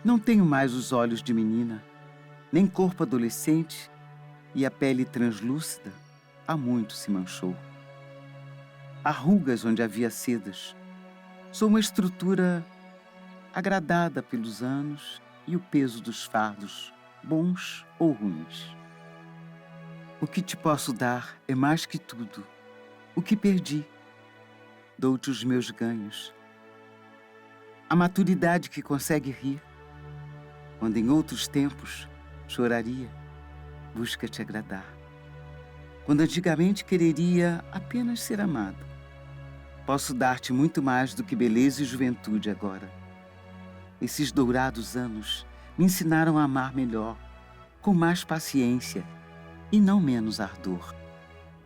Não tenho mais os olhos de menina, nem corpo adolescente, e a pele translúcida há muito se manchou. Há rugas onde havia sedas. Sou uma estrutura agradada pelos anos e o peso dos fardos, bons ou ruins. O que te posso dar é mais que tudo. O que perdi, dou-te os meus ganhos. A maturidade que consegue rir, quando em outros tempos choraria, busca te agradar. Quando antigamente quereria apenas ser amado, posso dar-te muito mais do que beleza e juventude agora. Esses dourados anos me ensinaram a amar melhor, com mais paciência e não menos ardor.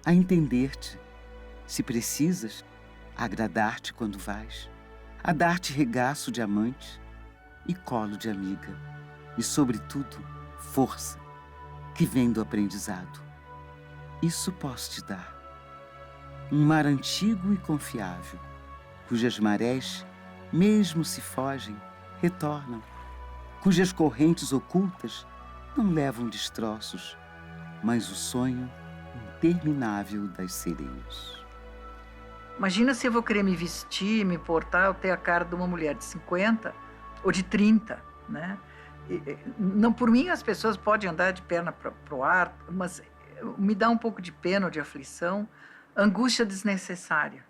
A entender-te, se precisas, a agradar-te quando vais, a dar-te regaço de amante e colo de amiga, e, sobretudo, força, que vem do aprendizado. Isso posso te dar. Um mar antigo e confiável, cujas marés, mesmo se fogem, retornam, cujas correntes ocultas não levam destroços, mas o sonho interminável das sereias. Imagina se eu vou querer me vestir, me portar, eu ter a cara de uma mulher de 50 ou de 30, né? Não, por mim, as pessoas podem andar de perna para o ar, mas me dá um pouco de pena ou de aflição, angústia desnecessária.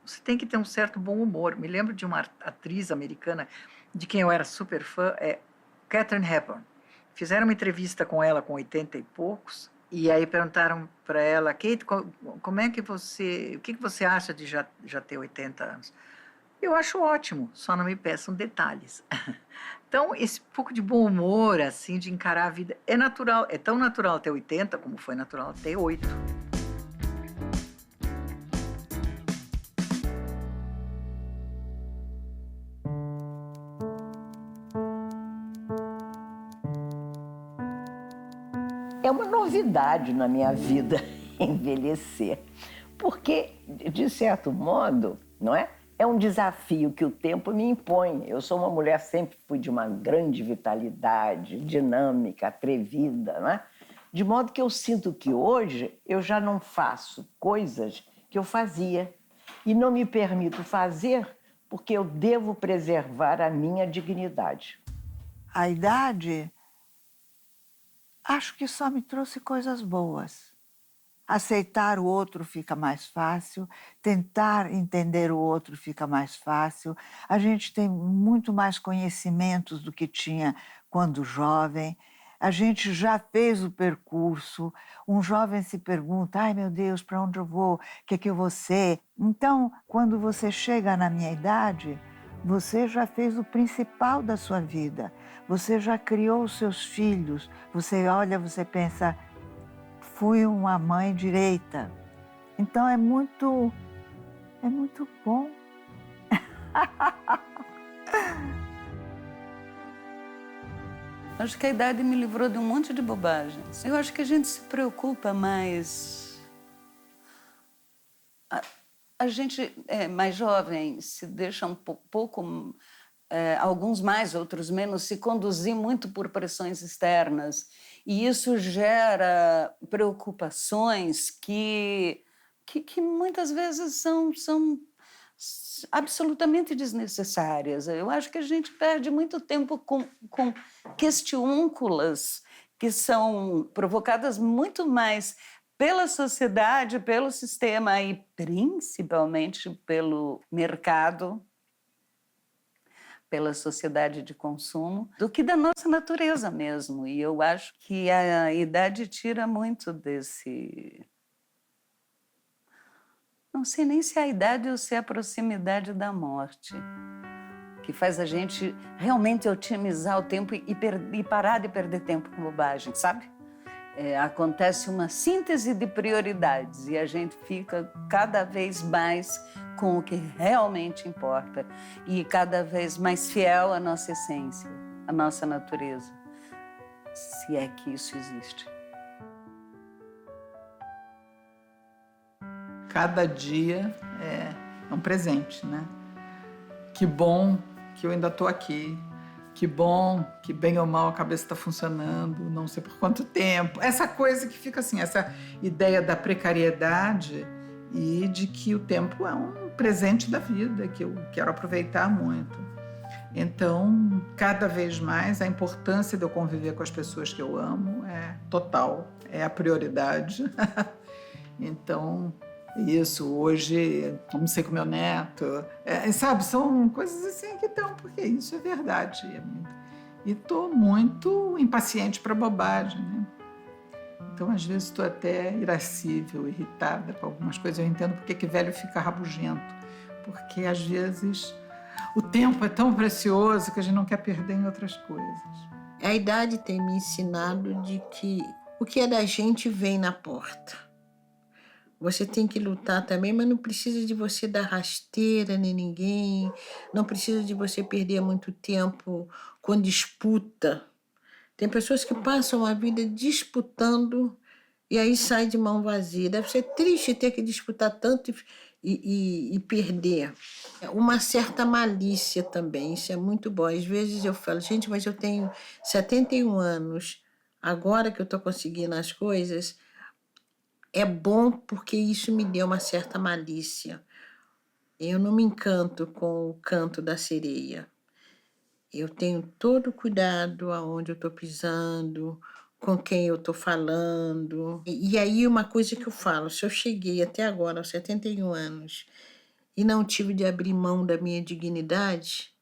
Você tem que ter um certo bom humor. Me lembro de uma atriz americana de quem eu era super fã, Katharine Hepburn. Fizeram uma entrevista com ela com 80 e poucos, e aí perguntaram para ela: Kate, como é que o que você acha de já ter 80 anos? Eu acho ótimo, só não me peçam detalhes. Então, esse pouco de bom humor, assim, de encarar a vida, é natural, é tão natural ter 80 como foi natural ter 8. É uma novidade na minha vida envelhecer, porque, de certo modo, não é? É um desafio que o tempo me impõe. Eu sou uma mulher, sempre fui de uma grande vitalidade, dinâmica, atrevida, não é? De modo que eu sinto que hoje eu já não faço coisas que eu fazia e não me permito fazer porque eu devo preservar a minha dignidade. A idade, acho que só me trouxe coisas boas. Aceitar o outro fica mais fácil, tentar entender o outro fica mais fácil. A gente tem muito mais conhecimentos do que tinha quando jovem. A gente já fez o percurso. Um jovem se pergunta: ai meu Deus, para onde eu vou? O que é que eu vou ser? Então, quando você chega na minha idade, você já fez o principal da sua vida. Você já criou os seus filhos. Você olha, você pensa: fui uma mãe direita. Então é muito bom. Acho que a idade me livrou de um monte de bobagens. Eu acho que a gente se preocupa mais. A gente mais jovem se deixa um pouco, alguns mais, outros menos, se conduzir muito por pressões externas. E isso gera preocupações que muitas vezes são absolutamente desnecessárias. Eu acho que a gente perde muito tempo com questiúnculas que são provocadas muito mais pela sociedade, pelo sistema e principalmente pelo mercado, pela sociedade de consumo, do que da nossa natureza mesmo. E eu acho que a idade tira muito desse... Não sei nem se é a idade ou se é a proximidade da morte, que faz a gente realmente otimizar o tempo e parar de perder tempo com bobagem, sabe? Acontece uma síntese de prioridades e a gente fica cada vez mais com o que realmente importa e cada vez mais fiel à nossa essência, à nossa natureza, se é que isso existe. Cada dia é um presente, né? Que bom que eu ainda estou aqui, que bom, que bem ou mal a cabeça está funcionando, não sei por quanto tempo. Essa coisa que fica assim, essa ideia da precariedade e de que o tempo é um presente da vida, que eu quero aproveitar muito. Então, cada vez mais, a importância de eu conviver com as pessoas que eu amo é total, é a prioridade. Então, isso, hoje, almocei com meu neto, sabe, são coisas assim que estão, porque isso é verdade. E estou muito impaciente para bobagem, né? Então, às vezes, estou até irascível, irritada com algumas coisas. Eu entendo porque que velho fica rabugento, porque, às vezes, o tempo é tão precioso que a gente não quer perder em outras coisas. A idade tem me ensinado de que o que é da gente vem na porta. Você tem que lutar também, mas não precisa de você dar rasteira nem ninguém, não precisa de você perder muito tempo com disputa. Tem pessoas que passam a vida disputando e aí sai de mão vazia. Deve ser triste ter que disputar tanto e perder. Uma certa malícia também, isso é muito bom. Às vezes eu falo, gente, mas eu tenho 71 anos, agora que eu estou conseguindo as coisas, é bom porque isso me deu uma certa malícia. Eu não me encanto com o canto da sereia. Eu tenho todo o cuidado aonde eu estou pisando, com quem eu estou falando. E aí uma coisa que eu falo, se eu cheguei até agora, aos 71 anos, e não tive de abrir mão da minha dignidade,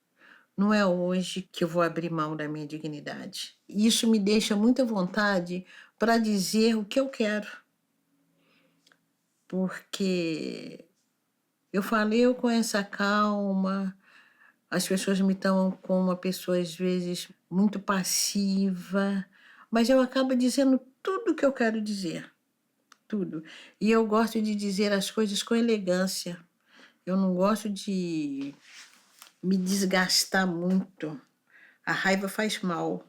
não é hoje que eu vou abrir mão da minha dignidade. Isso me deixa muita vontade para dizer o que eu quero. Porque eu falei com essa calma, as pessoas me tomam como uma pessoa, às vezes, muito passiva, mas eu acabo dizendo tudo o que eu quero dizer, tudo. E eu gosto de dizer as coisas com elegância. Eu não gosto de me desgastar muito. A raiva faz mal.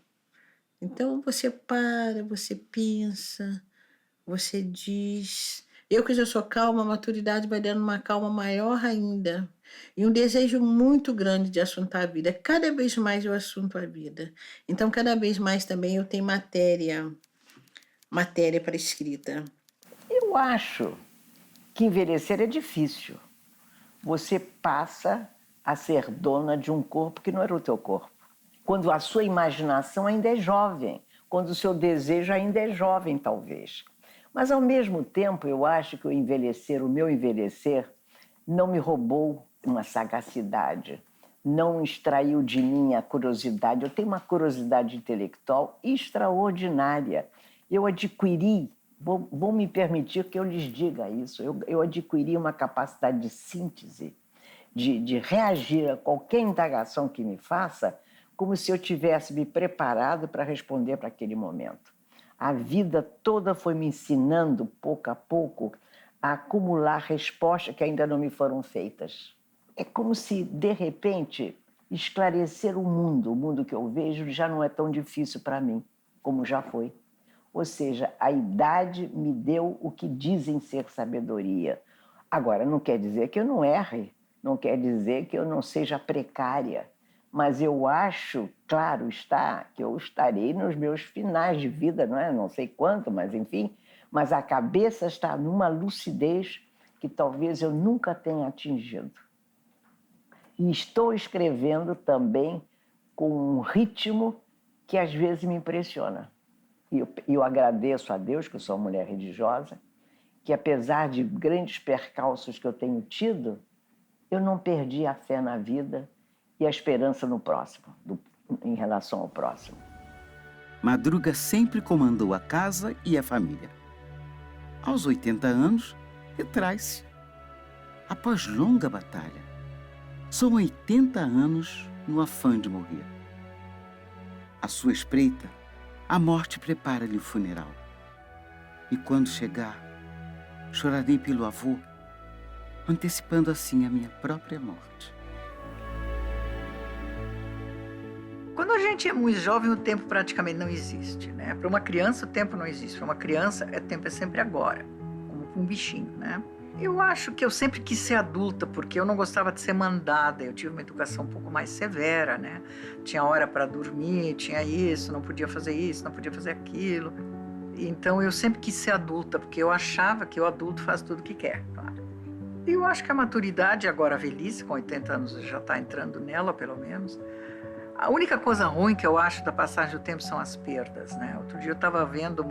Então você para, você pensa, você diz. Eu que já sou calma, a maturidade vai dando uma calma maior ainda. E um desejo muito grande de assuntar a vida. Cada vez mais eu assunto a vida. Então, cada vez mais também eu tenho matéria para escrita. Eu acho que envelhecer é difícil. Você passa a ser dona de um corpo que não era o teu corpo. Quando a sua imaginação ainda é jovem, quando o seu desejo ainda é jovem, talvez. Mas, ao mesmo tempo, eu acho que o meu envelhecer, não me roubou uma sagacidade, não extraiu de mim a curiosidade. Eu tenho uma curiosidade intelectual extraordinária. Eu adquiri, vou me permitir que eu lhes diga isso, eu adquiri uma capacidade de síntese, de reagir a qualquer indagação que me faça, como se eu tivesse me preparado para responder para aquele momento. A vida toda foi me ensinando, pouco a pouco, a acumular respostas que ainda não me foram feitas. É como se, de repente, esclarecer o mundo que eu vejo já não é tão difícil para mim, como já foi. Ou seja, a idade me deu o que dizem ser sabedoria. Agora, não quer dizer que eu não erre, não quer dizer que eu não seja precária, mas eu acho, claro está, que eu estarei nos meus finais de vida, não sei quanto, mas enfim, mas a cabeça está numa lucidez que talvez eu nunca tenha atingido. E estou escrevendo também com um ritmo que às vezes me impressiona. E eu agradeço a Deus, que eu sou uma mulher religiosa, que apesar de grandes percalços que eu tenho tido, eu não perdi a fé na vida e a esperança no próximo, em relação ao próximo. Madruga sempre comandou a casa e a família. Aos 80 anos, retrai-se. Após longa batalha, são 80 anos no afã de morrer. À sua espreita, a morte prepara-lhe o funeral. E quando chegar, chorarei pelo avô, antecipando assim a minha própria morte. Quando a gente é muito jovem, o tempo praticamente não existe, né? Para uma criança, o tempo não existe. Para uma criança, o tempo é sempre agora, como para um bichinho, né? Eu acho que eu sempre quis ser adulta, porque eu não gostava de ser mandada. Eu tive uma educação um pouco mais severa, né? Tinha hora para dormir, tinha isso, não podia fazer isso, não podia fazer aquilo. Então eu sempre quis ser adulta, porque eu achava que o adulto faz tudo o que quer, claro. E eu acho que a maturidade, agora a velhice, com 80 anos, já está entrando nela, pelo menos. A única coisa ruim que eu acho da passagem do tempo são as perdas, né? Outro dia eu estava vendo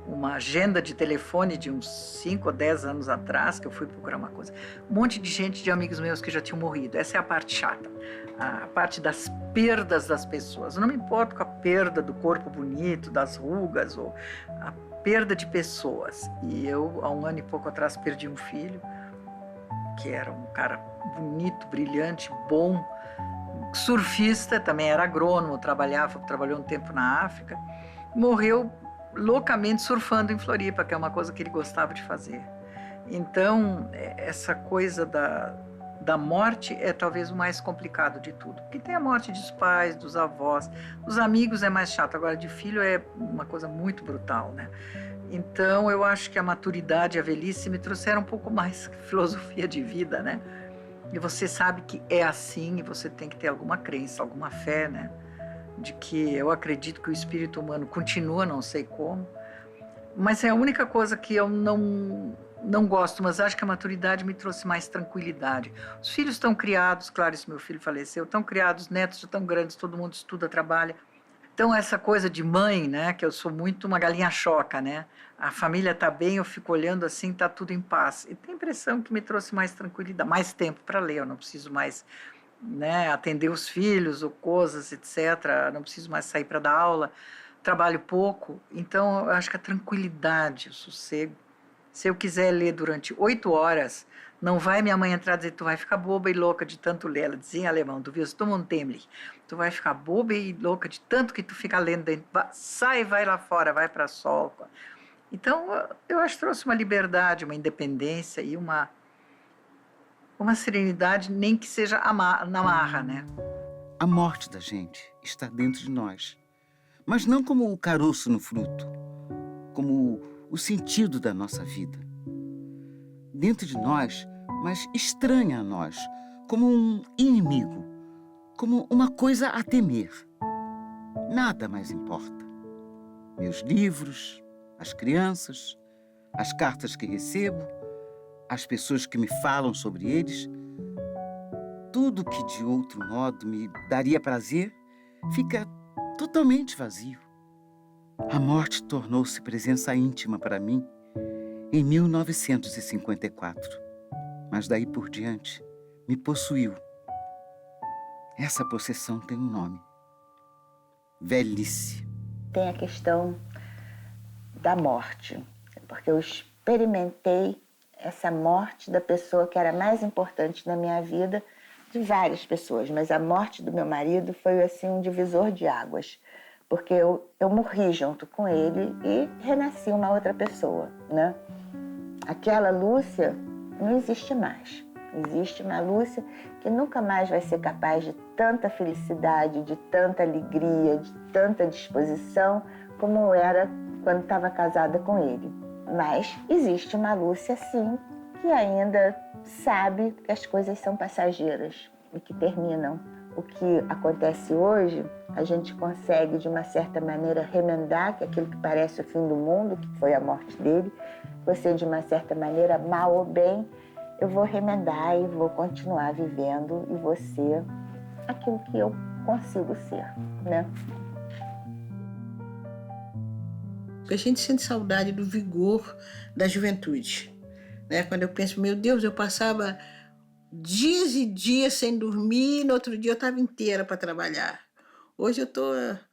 uma agenda de telefone de uns 5 ou 10 anos atrás, que eu fui procurar uma coisa. Um monte de gente, de amigos meus que já tinham morrido. Essa é a parte chata, a parte das perdas das pessoas. Eu não me importo com a perda do corpo bonito, das rugas, ou a perda de pessoas. E eu, há 1 ano e pouco atrás, perdi um filho, que era um cara bonito, brilhante, bom, surfista, também era agrônomo, trabalhou um tempo na África. Morreu loucamente surfando em Floripa, que é uma coisa que ele gostava de fazer. Então, essa coisa da morte é talvez o mais complicado de tudo. Porque tem a morte dos pais, dos avós, dos amigos é mais chato. Agora, de filho é uma coisa muito brutal, né? Então, eu acho que a maturidade e a velhice me trouxeram um pouco mais filosofia de vida, né? E você sabe que é assim e você tem que ter alguma crença, alguma fé, né? De que eu acredito que o espírito humano continua, não sei como, mas é a única coisa que eu não gosto, mas acho que a maturidade me trouxe mais tranquilidade. Os filhos estão criados, claro, esse meu filho faleceu, estão criados, netos já estão grandes, todo mundo estuda, trabalha. Então, essa coisa de mãe, né, que eu sou muito uma galinha choca, né? A família está bem, eu fico olhando assim, está tudo em paz. E tem a impressão que me trouxe mais tranquilidade, mais tempo para ler, eu não preciso mais, né, atender os filhos ou coisas, etc. Não preciso mais sair para dar aula, trabalho pouco. Então, eu acho que a tranquilidade, o sossego. Se eu quiser ler durante 8 horas, não vai minha mãe entrar e dizer, tu vai ficar boba e louca de tanto ler. Ela dizia em alemão, du wirst dumm und dämlich. Tu vai ficar boba e louca de tanto que tu fica lendo dentro. Sai, vai lá fora, vai para sol. Então, eu acho que trouxe uma liberdade, uma independência e uma serenidade, nem que seja na marra, né? A morte da gente está dentro de nós, mas não como o caroço no fruto, como o sentido da nossa vida. Dentro de nós, mas estranha a nós, como um inimigo, como uma coisa a temer. Nada mais importa. Meus livros, as crianças, as cartas que recebo, as pessoas que me falam sobre eles, tudo que de outro modo me daria prazer, fica totalmente vazio. A morte tornou-se presença íntima para mim em 1954, mas daí por diante me possuiu. Essa possessão tem um nome: velhice. Tem a questão da morte, porque eu experimentei essa morte da pessoa que era mais importante na minha vida, de várias pessoas, mas a morte do meu marido foi assim um divisor de águas, porque eu morri junto com ele e renasci uma outra pessoa, né? Aquela Lúcia não existe mais. Existe uma Lúcia que nunca mais vai ser capaz de tanta felicidade, de tanta alegria, de tanta disposição como era quando estava casada com ele. Mas existe uma Lúcia, sim, que ainda sabe que as coisas são passageiras e que terminam. O que acontece hoje, a gente consegue, de uma certa maneira, remendar, que aquilo que parece o fim do mundo, que foi a morte dele, você, de uma certa maneira, mal ou bem, eu vou remendar e vou continuar vivendo e vou ser aquilo que eu consigo ser, né? A gente sente saudade do vigor da juventude, né? Quando eu penso, meu Deus, eu passava dias e dias sem dormir, e no outro dia eu estava inteira para trabalhar. Hoje eu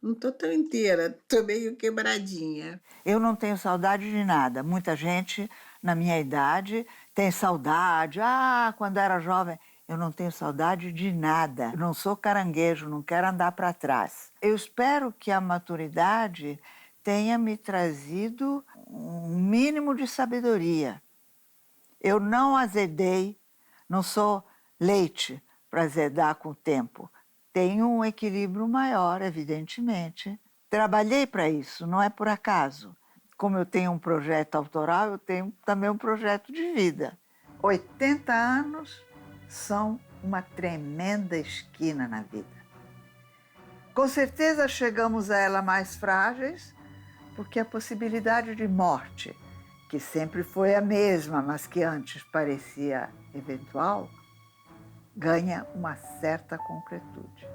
não estou tão inteira, estou meio quebradinha. Eu não tenho saudade de nada. Muita gente, na minha idade, tem saudade. Ah, quando era jovem. Eu não tenho saudade de nada. Eu não sou caranguejo, não quero andar para trás. Eu espero que a maturidade tenha me trazido um mínimo de sabedoria. Eu não azedei, não sou leite para azedar com o tempo. Tenho um equilíbrio maior, evidentemente. Trabalhei para isso, não é por acaso. Como eu tenho um projeto autoral, eu tenho também um projeto de vida. 80 anos são uma tremenda esquina na vida. Com certeza chegamos a ela mais frágeis, porque a possibilidade de morte, que sempre foi a mesma, mas que antes parecia eventual, ganha uma certa concretude.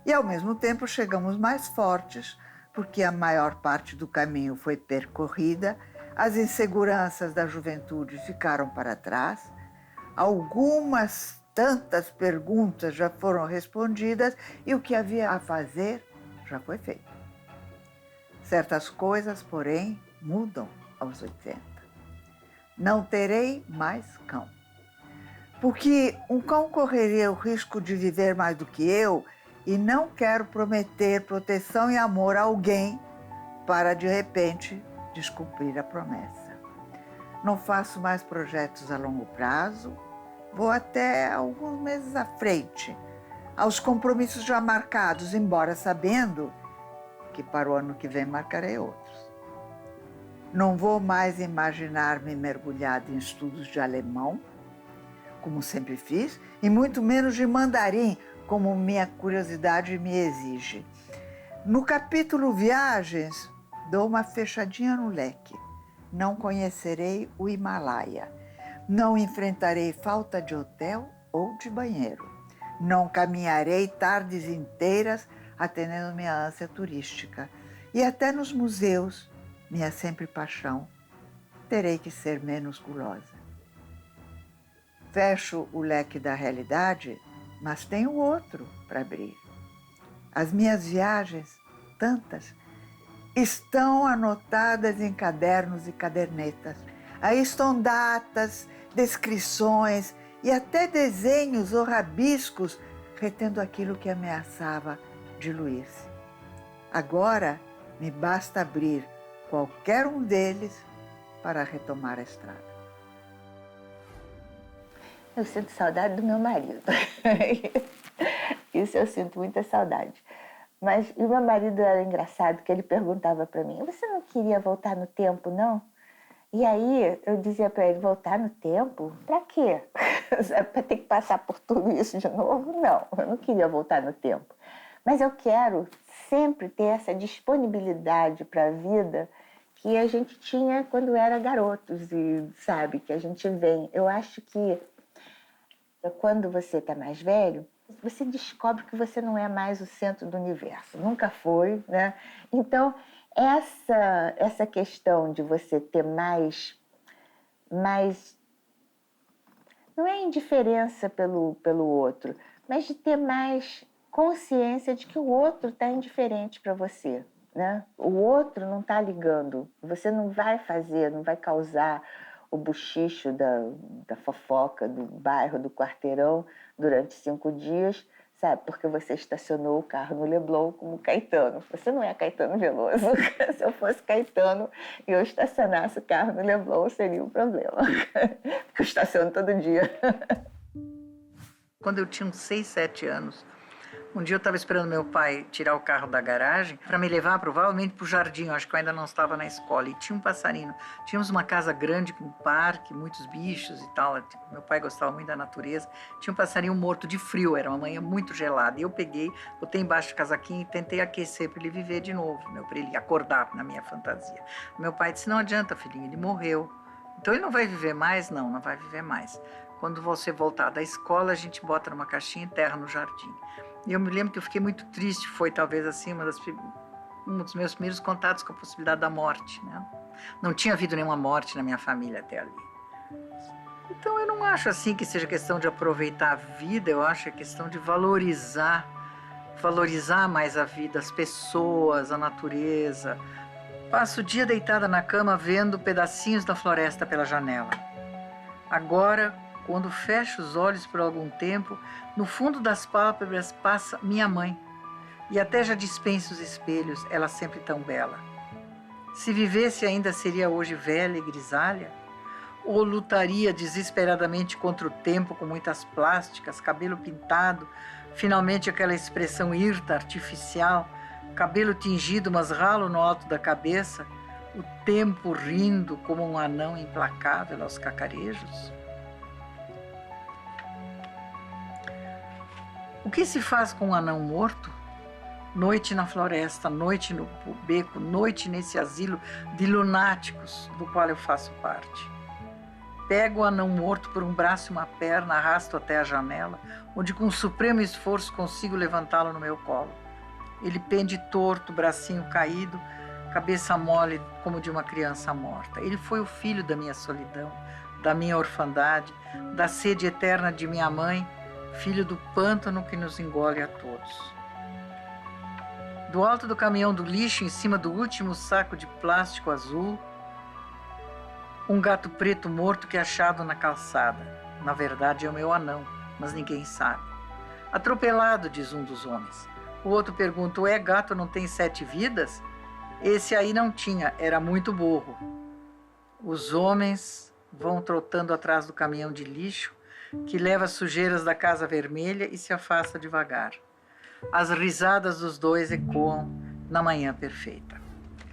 E, ao mesmo tempo, chegamos mais fortes, porque a maior parte do caminho foi percorrida, as inseguranças da juventude ficaram para trás, algumas tantas perguntas já foram respondidas e o que havia a fazer já foi feito. Certas coisas, porém, mudam aos 80. Não terei mais cão. Porque um cão correria o risco de viver mais do que eu e não quero prometer proteção e amor a alguém para, de repente, descumprir a promessa. Não faço mais projetos a longo prazo, vou até alguns meses à frente, aos compromissos já marcados, embora sabendo que para o ano que vem marcarei outros. Não vou mais imaginar-me mergulhada em estudos de alemão, como sempre fiz, e muito menos de mandarim, como minha curiosidade me exige. No capítulo Viagens, dou uma fechadinha no leque. Não conhecerei o Himalaia. Não enfrentarei falta de hotel ou de banheiro. Não caminharei tardes inteiras atendendo minha ânsia turística. E até nos museus, minha sempre paixão, terei que ser menos gulosa. Fecho o leque da realidade, mas tenho outro para abrir. As minhas viagens, tantas, estão anotadas em cadernos e cadernetas. Aí estão datas, descrições e até desenhos ou rabiscos retendo aquilo que ameaçava diluir-se. Agora me basta abrir qualquer um deles para retomar a estrada. Eu sinto saudade do meu marido. Isso eu sinto muita saudade. Mas o meu marido era engraçado, que ele perguntava para mim, você não queria voltar no tempo, não? E aí eu dizia para ele, voltar no tempo? Para quê? Para ter que passar por tudo isso de novo? Não, eu não queria voltar no tempo. Mas eu quero sempre ter essa disponibilidade para a vida que a gente tinha quando era garotos e, sabe, que a gente vem. Eu acho que quando você está mais velho, você descobre que você não é mais o centro do universo. Nunca foi, né? Então, essa questão de você ter mais não é indiferença pelo outro, mas de ter mais consciência de que o outro está indiferente para você, né? O outro não está ligando, você não vai fazer, não vai causar o bochicho da fofoca do bairro, do quarteirão, durante 5 dias, sabe? Porque você estacionou o carro no Leblon como Caetano. Você não é Caetano Veloso. Se eu fosse Caetano e eu estacionasse o carro no Leblon, seria um problema. Porque eu estaciono todo dia. Quando eu tinha uns 6, 7 anos, um dia eu estava esperando meu pai tirar o carro da garagem para me levar provavelmente para o jardim, acho que eu ainda não estava na escola, e tinha um passarinho. Tínhamos uma casa grande com um parque, muitos bichos e tal, meu pai gostava muito da natureza. Tinha um passarinho morto de frio, era uma manhã muito gelada, e eu peguei, botei embaixo do casaquinho e tentei aquecer para ele viver de novo, para ele acordar na minha fantasia. Meu pai disse, não adianta, filhinho, ele morreu. Então ele não vai viver mais? Não, não vai viver mais. Quando você voltar da escola, a gente bota numa caixinha e enterra no jardim. E eu me lembro que eu fiquei muito triste, foi talvez assim um dos meus primeiros contatos com a possibilidade da morte, né? Não tinha havido nenhuma morte na minha família até ali. Então eu não acho assim que seja questão de aproveitar a vida, eu acho que é questão de valorizar mais a vida, as pessoas, a natureza. Passo o dia deitada na cama vendo pedacinhos da floresta pela janela. Agora, quando fecho os olhos por algum tempo, no fundo das pálpebras passa minha mãe. E até já dispenso os espelhos, ela sempre tão bela. Se vivesse ainda seria hoje velha e grisalha? Ou lutaria desesperadamente contra o tempo com muitas plásticas, cabelo pintado, finalmente aquela expressão hirta, artificial, cabelo tingido, mas ralo no alto da cabeça, o tempo rindo como um anão implacável aos cacarejos? O que se faz com um anão morto? Noite na floresta, noite no beco, noite nesse asilo de lunáticos do qual eu faço parte. Pego o anão morto por um braço e uma perna, arrasto até a janela, onde com supremo esforço consigo levantá-lo no meu colo. Ele pende torto, bracinho caído, cabeça mole como de uma criança morta. Ele foi o filho da minha solidão, da minha orfandade, da sede eterna de minha mãe, filho do pântano que nos engole a todos. Do alto do caminhão do lixo, em cima do último saco de plástico azul, um gato preto morto que é achado na calçada. Na verdade é o meu anão, mas ninguém sabe. Atropelado, diz um dos homens. O outro pergunta, ué, gato não tem 7 vidas? Esse aí não tinha, era muito burro. Os homens vão trotando atrás do caminhão de lixo, que leva as sujeiras da Casa Vermelha e se afasta devagar. As risadas dos dois ecoam na manhã perfeita.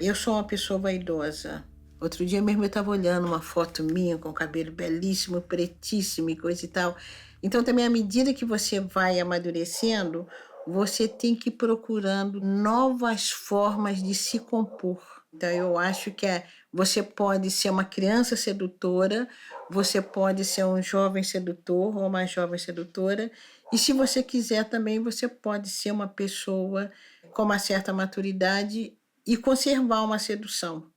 Eu sou uma pessoa vaidosa. Outro dia mesmo eu estava olhando uma foto minha com cabelo belíssimo, pretíssimo e coisa e tal. Então também à medida que você vai amadurecendo, você tem que ir procurando novas formas de se compor. Então eu acho que você pode ser uma criança sedutora, você pode ser um jovem sedutor ou uma jovem sedutora, e se você quiser também, você pode ser uma pessoa com uma certa maturidade e conservar uma sedução.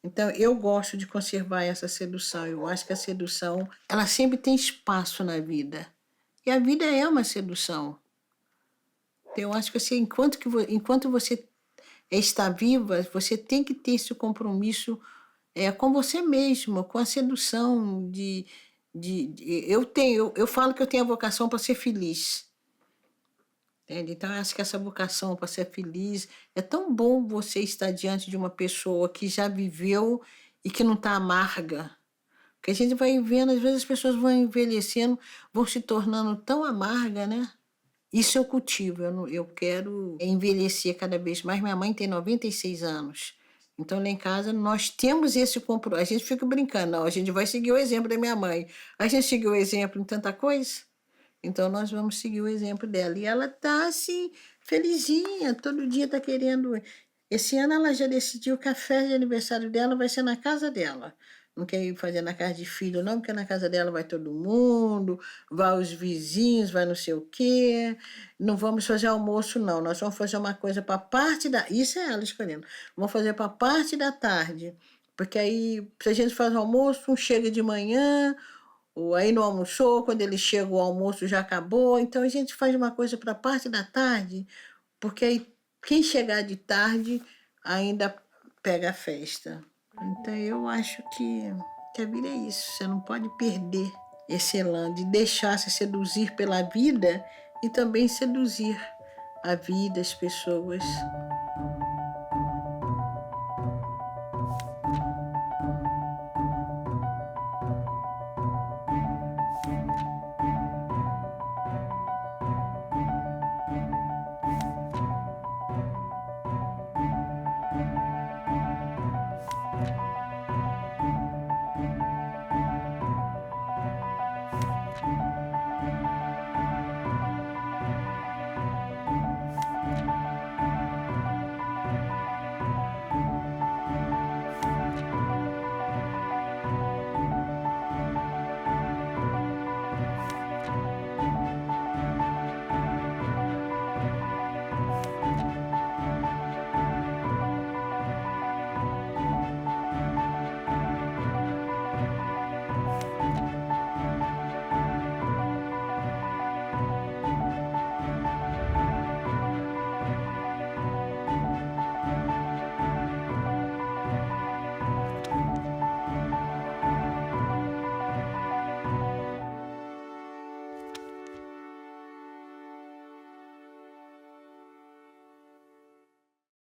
Então, eu gosto de conservar essa sedução. Eu acho que a sedução, ela sempre tem espaço na vida. E a vida é uma sedução. Então, eu acho que você, enquanto você está viva, você tem que ter esse compromisso com você mesmo, com a sedução eu falo que eu tenho a vocação para ser feliz. Entende? Então, eu acho que essa vocação para ser feliz, é tão bom você estar diante de uma pessoa que já viveu e que não está amarga. Porque a gente vai vendo, às vezes as pessoas vão envelhecendo, vão se tornando tão amarga, né? Isso eu cultivo, eu quero envelhecer cada vez mais. Minha mãe tem 96 anos. Então, lá em casa, nós temos esse compromisso. A gente fica brincando, não, a gente vai seguir o exemplo da minha mãe. A gente seguiu o exemplo em tanta coisa, então nós vamos seguir o exemplo dela. E ela está, assim, felizinha, todo dia está querendo... Esse ano ela já decidiu que a festa de aniversário dela vai ser na casa dela. Não quer ir fazer na casa de filho, não, porque na casa dela vai todo mundo, vai os vizinhos, vai não sei o quê. Não vamos fazer almoço, não. Nós vamos fazer uma coisa para parte da... Isso é ela escolhendo. Vamos fazer para parte da tarde. Porque aí, se a gente faz almoço, um chega de manhã, ou aí não almoçou, quando ele chega o almoço já acabou. Então a gente faz uma coisa para parte da tarde, porque aí quem chegar de tarde ainda pega a festa. Então eu acho que a vida é isso. Você não pode perder esse elan de deixar-se seduzir pela vida e também seduzir a vida, as pessoas.